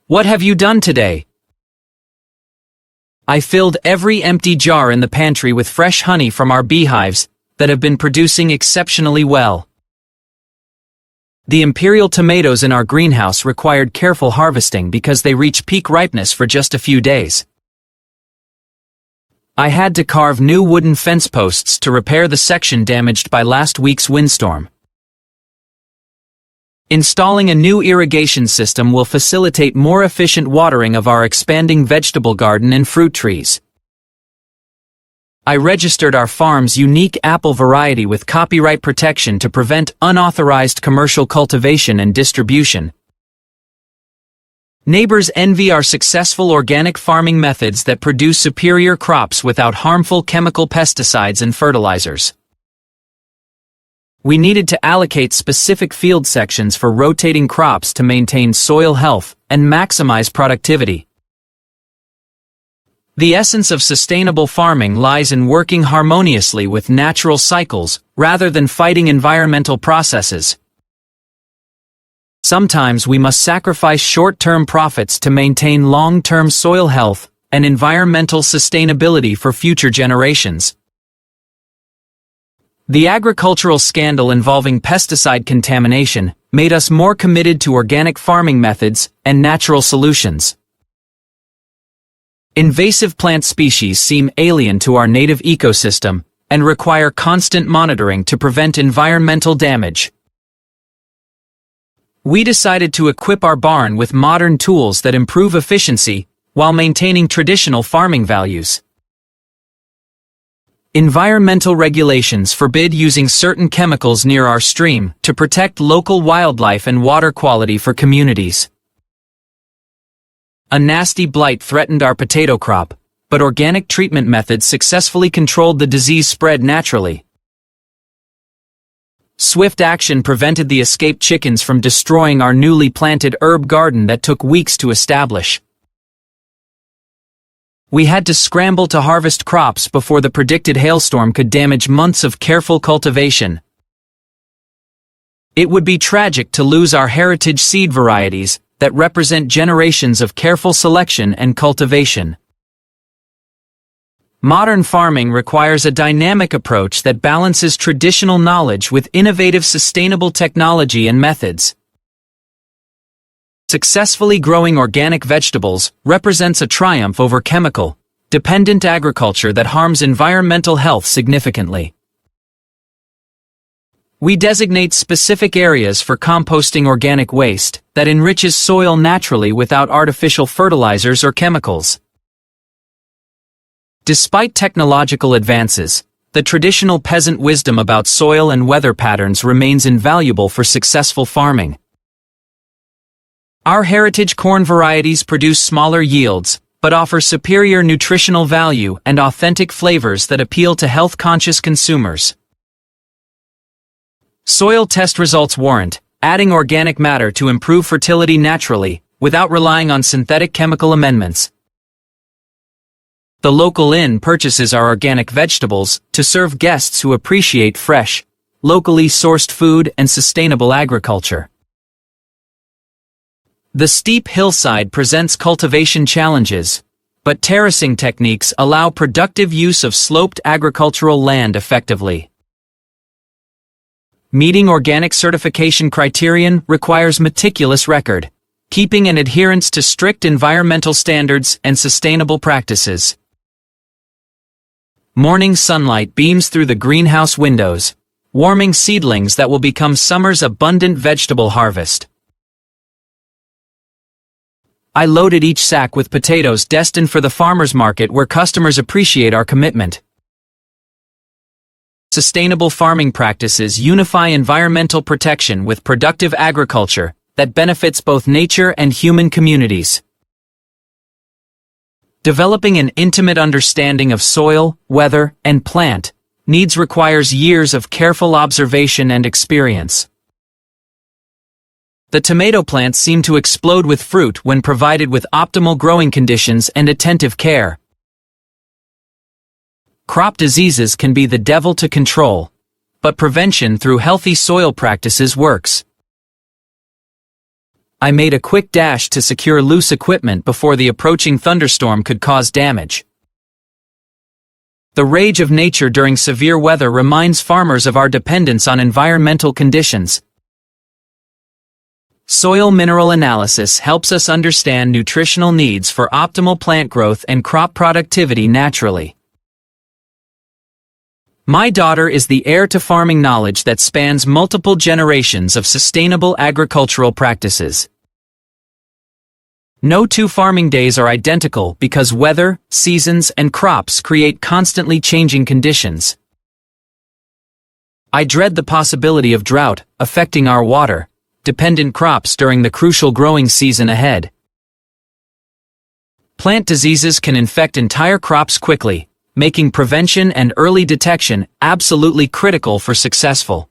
What have you done today? I filled every empty jar in the pantry with fresh honey from our beehives that have been producing exceptionally well. The imperial tomatoes in our greenhouse required careful harvesting because they reach peak ripeness for just a few days. I had to carve new wooden fence posts to repair the section damaged by last week's windstorm. Installing a new irrigation system will facilitate more efficient watering of our expanding vegetable garden and fruit trees. I registered our farm's unique apple variety with copyright protection to prevent unauthorized commercial cultivation and distribution. Neighbors envy our successful organic farming methods that produce superior crops without harmful chemical pesticides and fertilizers. We needed to allocate specific field sections for rotating crops to maintain soil health and maximize productivity. The essence of sustainable farming lies in working harmoniously with natural cycles rather than fighting environmental processes. Sometimes we must sacrifice short-term profits to maintain long-term soil health and environmental sustainability for future generations. The agricultural scandal involving pesticide contamination made us more committed to organic farming methods and natural solutions. Invasive plant species seem alien to our native ecosystem and require constant monitoring to prevent environmental damage. We decided to equip our barn with modern tools that improve efficiency while maintaining traditional farming values. Environmental regulations forbid using certain chemicals near our stream to protect local wildlife and water quality for communities. A nasty blight threatened our potato crop, but organic treatment methods successfully controlled the disease spread naturally. Swift action prevented the escaped chickens from destroying our newly planted herb garden that took weeks to establish. We had to scramble to harvest crops before the predicted hailstorm could damage months of careful cultivation. It would be tragic to lose our heritage seed varieties that represent generations of careful selection and cultivation. Modern farming requires a dynamic approach that balances traditional knowledge with innovative sustainable technology and methods. Successfully growing organic vegetables represents a triumph over chemical, dependent agriculture that harms environmental health significantly. We designate specific areas for composting organic waste that enriches soil naturally without artificial fertilizers or chemicals. Despite technological advances, the traditional peasant wisdom about soil and weather patterns remains invaluable for successful farming. Our heritage corn varieties produce smaller yields, but offer superior nutritional value and authentic flavors that appeal to health-conscious consumers. Soil test results warrant adding organic matter to improve fertility naturally, without relying on synthetic chemical amendments. The local inn purchases our organic vegetables to serve guests who appreciate fresh, locally sourced food and sustainable agriculture. The steep hillside presents cultivation challenges, but terracing techniques allow productive use of sloped agricultural land effectively. Meeting organic certification criterion requires meticulous record, keeping and adherence to strict environmental standards and sustainable practices. Morning sunlight beams through the greenhouse windows, warming seedlings that will become summer's abundant vegetable harvest. I loaded each sack with potatoes destined for the farmer's market where customers appreciate our commitment. Sustainable farming practices unify environmental protection with productive agriculture that benefits both nature and human communities. Developing an intimate understanding of soil, weather, and plant needs requires years of careful observation and experience. The tomato plants seem to explode with fruit when provided with optimal growing conditions and attentive care. Crop diseases can be the devil to control, but prevention through healthy soil practices works. I made a quick dash to secure loose equipment before the approaching thunderstorm could cause damage. The rage of nature during severe weather reminds farmers of our dependence on environmental conditions. Soil mineral analysis helps us understand nutritional needs for optimal plant growth and crop productivity naturally. My daughter is the heir to farming knowledge that spans multiple generations of sustainable agricultural practices. No two farming days are identical because weather, seasons, and crops create constantly changing conditions. I dread the possibility of drought affecting our water-dependent crops during the crucial growing season ahead. Plant diseases can infect entire crops quickly, making prevention and early detection absolutely critical for successful